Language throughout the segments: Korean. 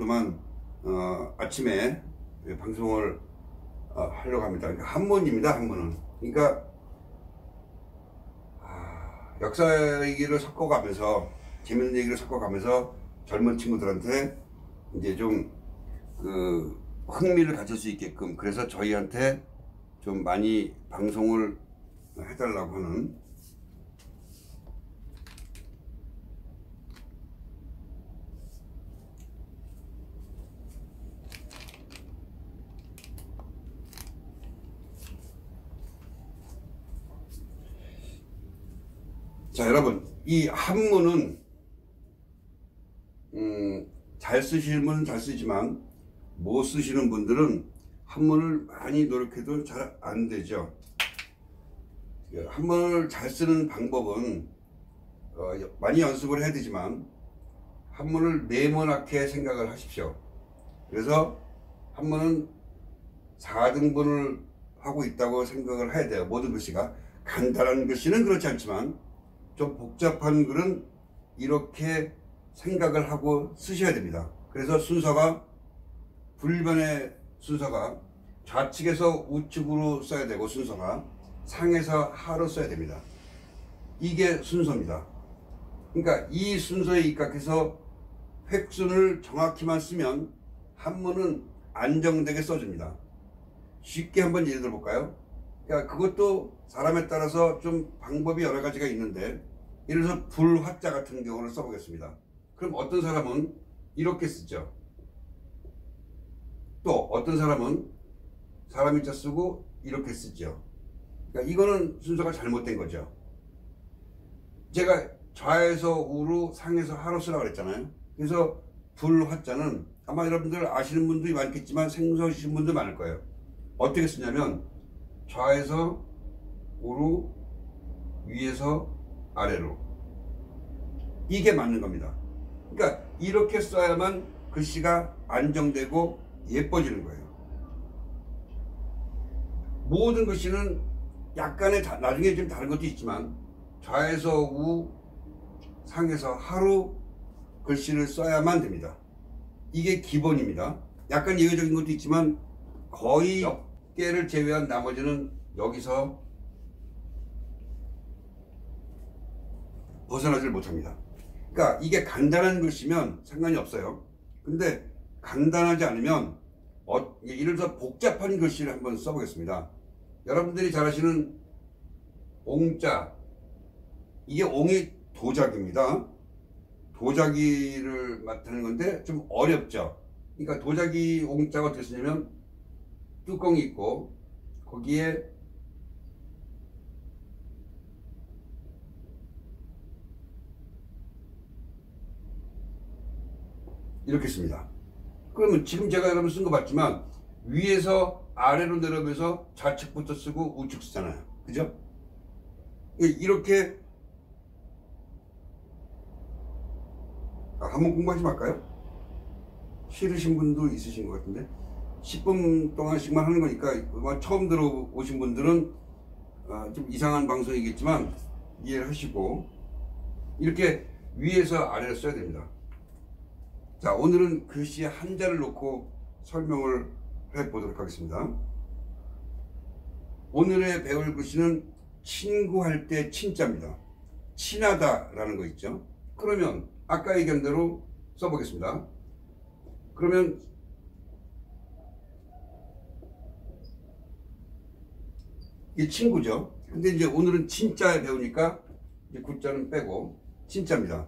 위해서만 아침에 방송을 하려고 합니다. 그러니까 한문입니다. 한문은. 그러니까 역사 얘기를 섞어가면서 재밌는 얘기를 섞어가면서 젊은 친구들한테 이제 좀 흥미를 가질 수 있게끔, 그래서 저희한테 좀 많이 방송을 해달라고 하는 자, 여러분, 이 한문은 잘 쓰시는 분은 잘 쓰지만 못 쓰시는 분들은 한문을 많이 노력해도 잘 안 되죠. 한문을 잘 쓰는 방법은 많이 연습을 해야 되지만 한문을 네모나게 생각을 하십시오. 그래서 한문은 4등분을 하고 있다고 생각을 해야 돼요. 모든 글씨가. 간단한 글씨는 그렇지 않지만 좀 복잡한 글은 이렇게 생각을 하고 쓰셔야 됩니다. 그래서 순서가, 불변의 순서가 좌측에서 우측으로 써야 되고, 순서가 상에서 하로 써야 됩니다. 이게 순서입니다. 그러니까 이 순서에 입각해서 획순을 정확히만 쓰면 한문은 안정되게 써줍니다. 쉽게 한번 예를 들어 볼까요? 그러니까 그것도 사람에 따라서 좀 방법이 여러 가지가 있는데, 예를 들어서 불화자 같은 경우를 써보겠습니다. 그럼 어떤 사람은 이렇게 쓰죠. 또 어떤 사람은 사람인자 쓰고 이렇게 쓰죠. 그러니까 이거는 순서가 잘못된 거죠. 제가 좌에서 우로 상에서 하로 쓰라고 그랬잖아요. 그래서 불화자는 아마 여러분들 아시는 분들이 많겠지만 생소하신 분도 많을 거예요. 어떻게 쓰냐면 좌에서 우로, 위에서 아래로, 이게 맞는 겁니다. 그러니까 이렇게 써야만 글씨가 안정되고 예뻐지는 거예요. 모든 글씨는 약간의 나중에 좀 다른 것도 있지만 좌에서 우, 상에서 하로 글씨를 써야만 됩니다. 이게 기본입니다. 약간 예외적인 것도 있지만 거의 몇 개를 제외한 나머지는 여기서 벗어나질 못합니다. 그러니까 이게 간단한 글씨면 상관이 없어요. 근데 간단하지 않으면 예를 들어 복잡한 글씨를 한번 써보겠습니다. 여러분들이 잘 아시는 옹자, 이게 옹이 도자기입니다. 도자기를 맡는 건데 좀 어렵죠. 그러니까 도자기 옹자가 어떻게 쓰냐면 뚜껑이 있고 거기에 이렇게 씁니다. 그러면 지금 제가 여러분 쓴 거 봤지만 위에서 아래로 내려오면서 좌측부터 쓰고 우측 쓰잖아요. 그죠? 이렇게 한번 공부하지 말까요? 싫으신 분도 있으신 것 같은데 10분 동안씩만 하는 거니까 처음 들어오신 분들은 좀 이상한 방송이겠지만 이해를 하시고 이렇게 위에서 아래로 써야 됩니다. 자, 오늘은 글씨에 한자를 놓고 설명을 해보도록 하겠습니다. 오늘의 배울 글씨는 친구할 때 친자입니다. 친하다 라는 거 있죠. 그러면 아까 얘기한 대로 써보겠습니다. 그러면 이게 친구죠. 근데 이제 오늘은 친자에 배우니까 이제 구자는 빼고 친자입니다.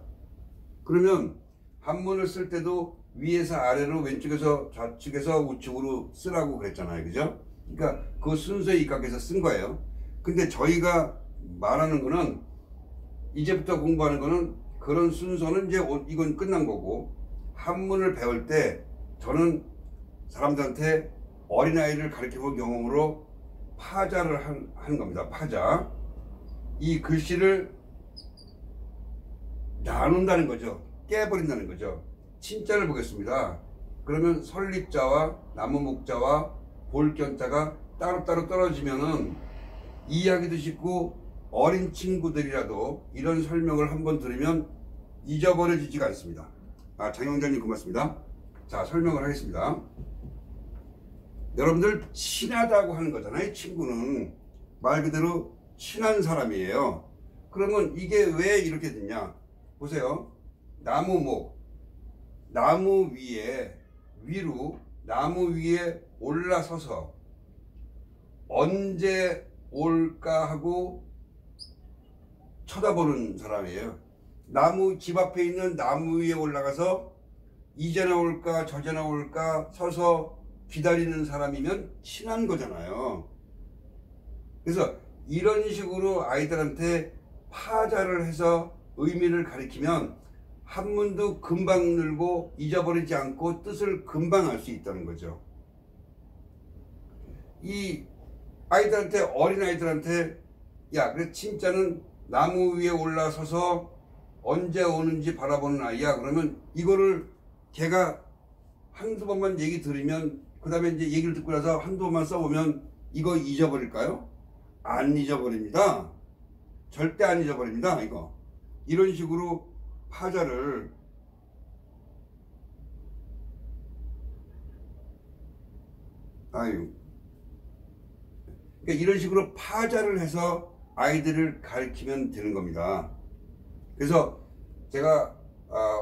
그러면 한문을 쓸 때도 위에서 아래로, 왼쪽에서 좌측에서 우측으로 쓰라고 그랬잖아요. 그죠? 그러니까 그 순서에 입각해서 쓴 거예요. 근데 저희가 말하는 거는, 이제부터 공부하는 거는 그런 순서는 이제 이건 끝난 거고, 한문을 배울 때 저는 사람들한테 어린아이를 가르쳐 본 경험으로 파자를 하는 겁니다. 파자. 이 글씨를 나눈다는 거죠. 깨버린다는 거죠. 친자를 보겠습니다. 그러면 설립자와 나무목자와 볼견자가 따로따로 떨어지면은 이해하기도 쉽고 어린 친구들이라도 이런 설명을 한번 들으면 잊어버려지지가 않습니다. 장영자님 고맙습니다. 자, 설명을 하겠습니다. 여러분들 친하다고 하는 거잖아요. 친구는 말 그대로 친한 사람이에요. 그러면 이게 왜 이렇게 됐냐? 보세요. 나무목, 나무 위에 위로 나무 위에 올라서서 언제 올까 하고 쳐다보는 사람이에요. 나무 집 앞에 있는 나무 위에 올라가서 이제나 올까 저제나 올까 서서 기다리는 사람이면 친한 거잖아요. 그래서 이런 식으로 아이들한테 파자를 해서 의미를 가리키면 한문도 금방 늘고 잊어버리지 않고 뜻을 금방 알 수 있다는 거죠. 이 아이들한테, 어린아이들한테 야, 그래 진짜는 나무 위에 올라서서 언제 오는지 바라보는 아이야. 그러면 이거를 걔가 한두 번만 얘기 들으면 그 다음에 이제 얘기를 듣고 나서 한두 번만 써보면 이거 잊어버릴까요? 안 잊어버립니다. 절대 안 잊어버립니다. 이거 이런 식으로 파자를 그러니까 이런 식으로 파자를 해서 아이들을 가르치면 되는 겁니다. 그래서 제가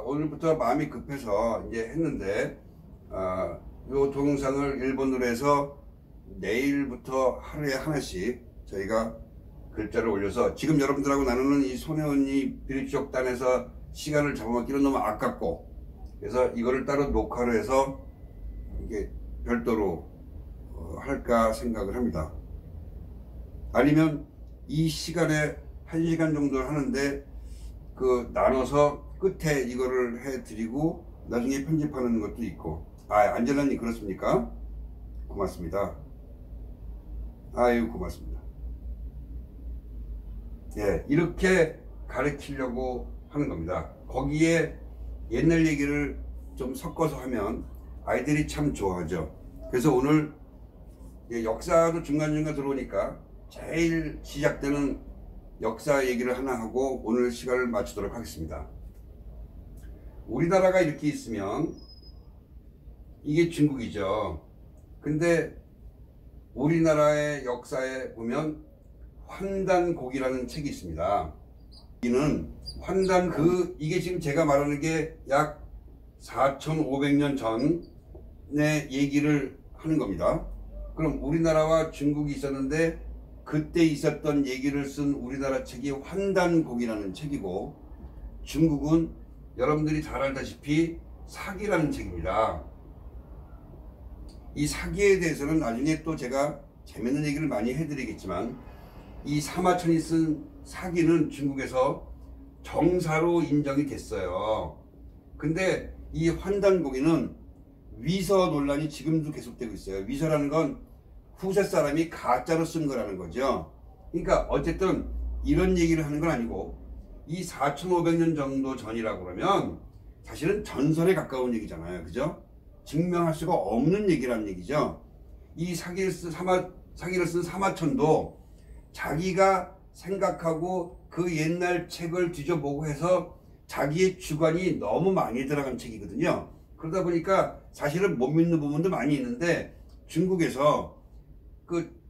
오늘부터 마음이 급해서 이제 했는데 요 동영상을 일본어로 해서 내일부터 하루에 하나씩 저희가 글자를 올려서 지금 여러분들하고 나누는 이 손혜원이 비리쪽단에서 시간을 잡아먹기는 너무 아깝고, 그래서 이거를 따로 녹화를 해서 이게 별도로 할까 생각을 합니다. 아니면 이 시간에 1시간 정도를 하는데 그 나눠서 끝에 이거를 해드리고 나중에 편집하는 것도 있고. 안젤라님 그렇습니까? 고맙습니다. 아유, 고맙습니다. 예, 이렇게 가르치려고 하는 겁니다. 거기에 옛날 얘기를 좀 섞어서 하면 아이들이 참 좋아하죠. 그래서 오늘 역사도 중간중간 들어오니까 제일 시작되는 역사 얘기를 하나 하고 오늘 시간을 마치도록 하겠습니다. 우리나라가 이렇게 있으면 이게 중국이죠. 근데 우리나라의 역사에 보면 환단곡이라는 책이 있습니다. 이는 이게 지금 제가 말하는 게 약 4,500년 전의 얘기를 하는 겁니다. 그럼 우리나라와 중국이 있었는데 그때 있었던 얘기를 쓴 우리나라 책이 환단곡이라는 책이고, 중국은 여러분들이 잘 알다시피 사기라는 책입니다. 이 사기에 대해서는 나중에 또 제가 재밌는 얘기를 많이 해드리겠지만, 이 사마천이 쓴 사기는 중국에서 정사로 인정이 됐어요. 근데 이 환단곡에는 위서 논란이 지금도 계속되고 있어요. 위서라는 건 후세 사람이 가짜로 쓴 거라는 거죠. 그러니까 어쨌든 이런 얘기를 하는 건 아니고, 이 4,500년 정도 전이라고 그러면 사실은 전설에 가까운 얘기잖아요. 그죠? 증명할 수가 없는 얘기라는 얘기죠. 이 사기를 쓴 사마천도 자기가 생각하고 그 옛날 책을 뒤져보고 해서 자기의 주관이 너무 많이 들어간 책이거든요. 그러다 보니까 사실은 못 믿는 부분도 많이 있는데, 중국에서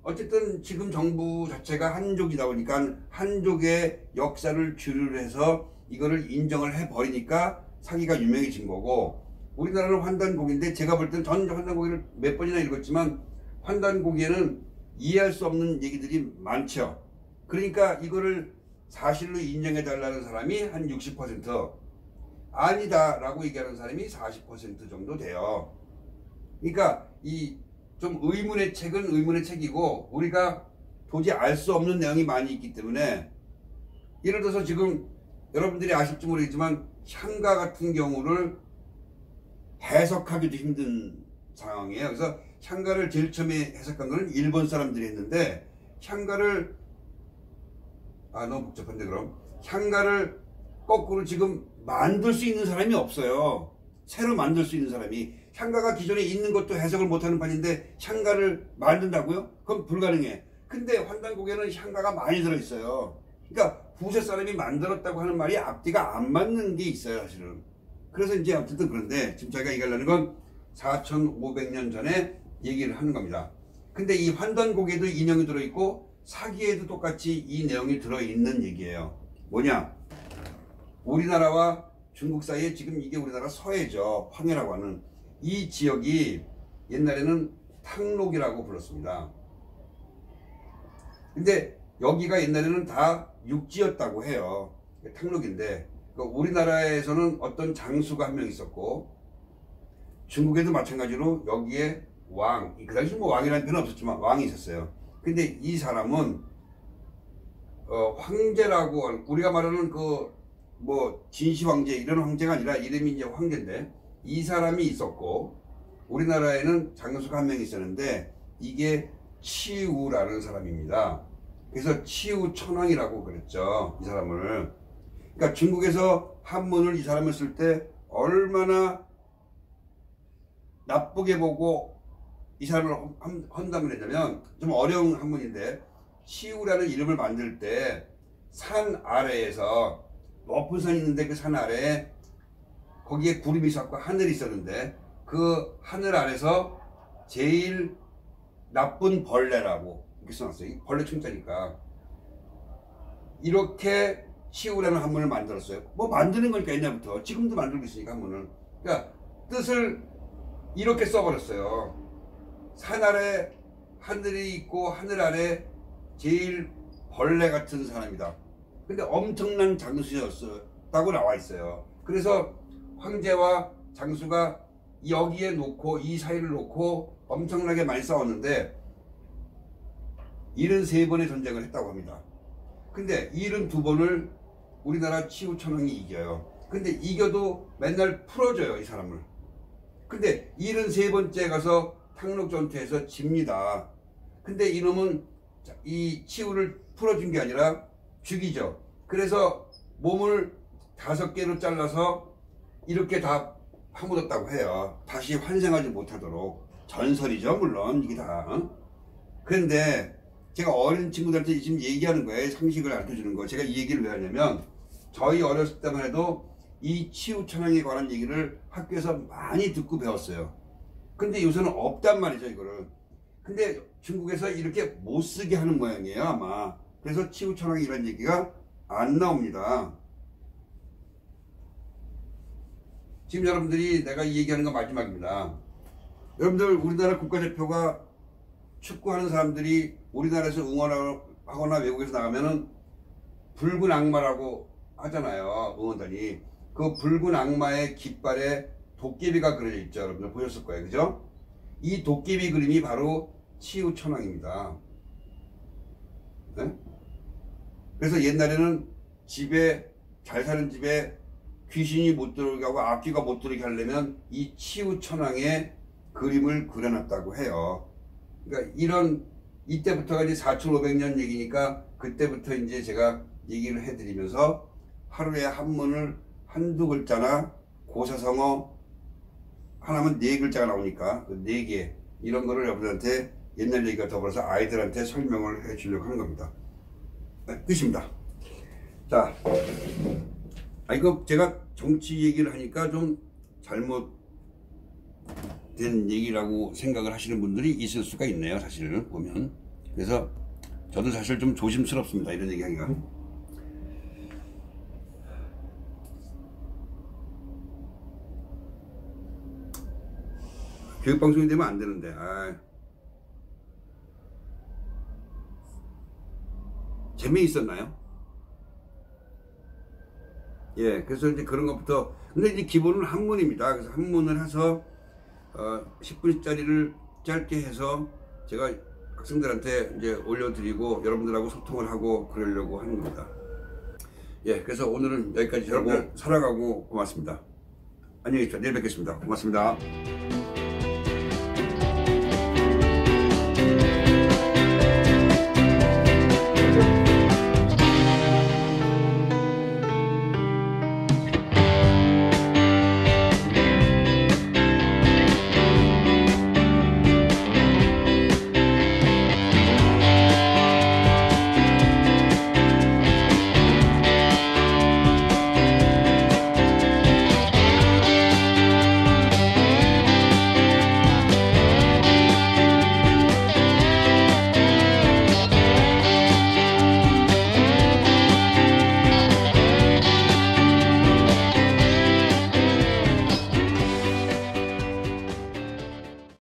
어쨌든 지금 정부 자체가 한족이다 보니까 한족의 역사를 주류로 해서 이거를 인정을 해버리니까 사기가 유명해진 거고, 우리나라는 환단곡인데 제가 볼 때는 전 환단곡을 몇 번이나 읽었지만 환단곡에는 이해할 수 없는 얘기들이 많죠. 그러니까 이거를 사실로 인정해 달라는 사람이 한 60%, 아니다 라고 얘기하는 사람이 40% 정도 돼요. 그러니까 이 좀 의문의 책은 의문의 책이고, 우리가 도저히 알 수 없는 내용이 많이 있기 때문에, 예를 들어서 지금 여러분들이 아실지 모르겠지만 향가 같은 경우를 해석하기도 힘든 상황이에요. 그래서 향가를 제일 처음에 해석한 거는 일본 사람들이 했는데, 향가를 너무 복잡한데, 그럼 향가를 거꾸로 지금 만들 수 있는 사람이 없어요. 새로 만들 수 있는 사람이. 향가가 기존에 있는 것도 해석을 못하는 판인데 향가를 만든다고요? 그럼 불가능해. 근데 환단곡에는 향가가 많이 들어있어요. 그러니까 후세 사람이 만들었다고 하는 말이 앞뒤가 안 맞는 게 있어요, 사실은. 그래서 이제 어쨌든 그런데 지금 제가 얘기하려는 건 4,500년 전에 얘기를 하는 겁니다. 근데 이 환단곡에도 인형이 들어있고 사기에도 똑같이 이 내용이 들어있는 얘기예요. 뭐냐? 우리나라와 중국 사이에 지금 이게 우리나라 서해죠. 황해라고 하는 이 지역이 옛날에는 탕록이라고 불렀습니다. 근데 여기가 옛날에는 다 육지였다고 해요. 탕록인데 우리나라에서는 어떤 장수가 한 명 있었고 중국에도 마찬가지로 여기에 왕, 그 당시 뭐 왕이라는 표현은 없었지만 왕이 있었어요. 근데 이 사람은 황제라고, 우리가 말하는 그 뭐 진시 황제 이런 황제가 아니라 이름이 이제 황제인데 이 사람이 있었고 우리나라에는 장수가 한 명 있었는데 이게 치우라는 사람입니다. 그래서 치우천왕이라고 그랬죠, 이 사람을. 그러니까 중국에서 한문을 이 사람을 쓸 때 얼마나 나쁘게 보고 이 사람을 헌담을 했냐면, 좀 어려운 한문인데 치우라는 이름을 만들 때 산 아래에서, 높은 산이 있는데 그 산 아래에 거기에 구름이 있었고 하늘이 있었는데 그 하늘 아래서 제일 나쁜 벌레라고 이렇게 써놨어요. 벌레 충자니까. 이렇게 치우라는 한문을 만들었어요. 뭐 만드는 거니까 옛날부터, 지금도 만들고 있으니까 한문을. 그러니까 뜻을 이렇게 써버렸어요. 산 아래 하늘이 있고 하늘 아래 제일 벌레 같은 사람이다. 근데 엄청난 장수였다고 나와 있어요. 그래서 황제와 장수가 여기에 놓고, 이 사이를 놓고 엄청나게 많이 싸웠는데 73번의 전쟁을 했다고 합니다. 근데 72번을 우리나라 치우천왕이 이겨요. 근데 이겨도 맨날 풀어줘요, 이 사람을. 근데 73번째 가서 탕록전투에서 집니다. 근데 이놈은 이 치우를 풀어준 게 아니라 죽이죠. 그래서 몸을 5개로 잘라서 이렇게 다 파묻었다고 해요. 다시 환생하지 못하도록. 전설이죠, 물론 이게 다. 그런데 제가 어린 친구들한테 지금 얘기하는 거예요. 상식을 알려주는 거. 제가 이 얘기를 왜 하냐면, 저희 어렸을 때만 해도 이 치우천왕에 관한 얘기를 학교에서 많이 듣고 배웠어요. 근데 요새는 없단 말이죠, 이거를. 근데 중국에서 이렇게 못 쓰게 하는 모양이에요, 아마. 그래서 치우천왕이 이런 얘기가 안 나옵니다. 지금 여러분들이, 내가 이 얘기하는 건 마지막입니다. 여러분들, 우리나라 국가대표가 축구하는 사람들이 우리나라에서 응원하거나 외국에서 나가면은 붉은 악마라고 하잖아요, 응원단이. 그 붉은 악마의 깃발에 도깨비가 그려져 있죠. 여러분들 보셨을 거예요, 그죠? 이 도깨비 그림이 바로 치우천왕입니다. 네? 그래서 옛날에는 집에, 잘 사는 집에 귀신이 못 들어오게 하고 악귀가 못 들어오게 하려면 이 치우천왕의 그림을 그려놨다고 해요. 그러니까 이때부터가 이제 4,500년 얘기니까 그때부터 이제 제가 얘기를 해드리면서 하루에 한문을 한두 글자나 고사성어 하나면 4글자가 나오니까 그 4개, 이런 거를 여러분들한테 옛날 얘기가 더불어서 아이들한테 설명을 해 주려고 하는 겁니다. 네, 끝입니다. 자, 이거 제가 정치 얘기를 하니까 좀 잘못된 얘기라고 생각을 하시는 분들이 있을 수가 있네요, 사실 보면. 그래서 저도 사실 좀 조심스럽습니다, 이런 얘기 하기가. 교육방송이 되면 안 되는데. 재미있었나요? 예, 그래서 이제 그런 것부터. 근데 이제 기본은 한문입니다. 그래서 한문을 해서 10분짜리를 짧게 해서 제가 학생들한테 이제 올려드리고 여러분들하고 소통을 하고 그러려고 하는 겁니다. 예, 그래서 오늘은 여기까지 하고 살아가고 고맙습니다. 안녕히 계십시오. 내일 뵙겠습니다. 고맙습니다.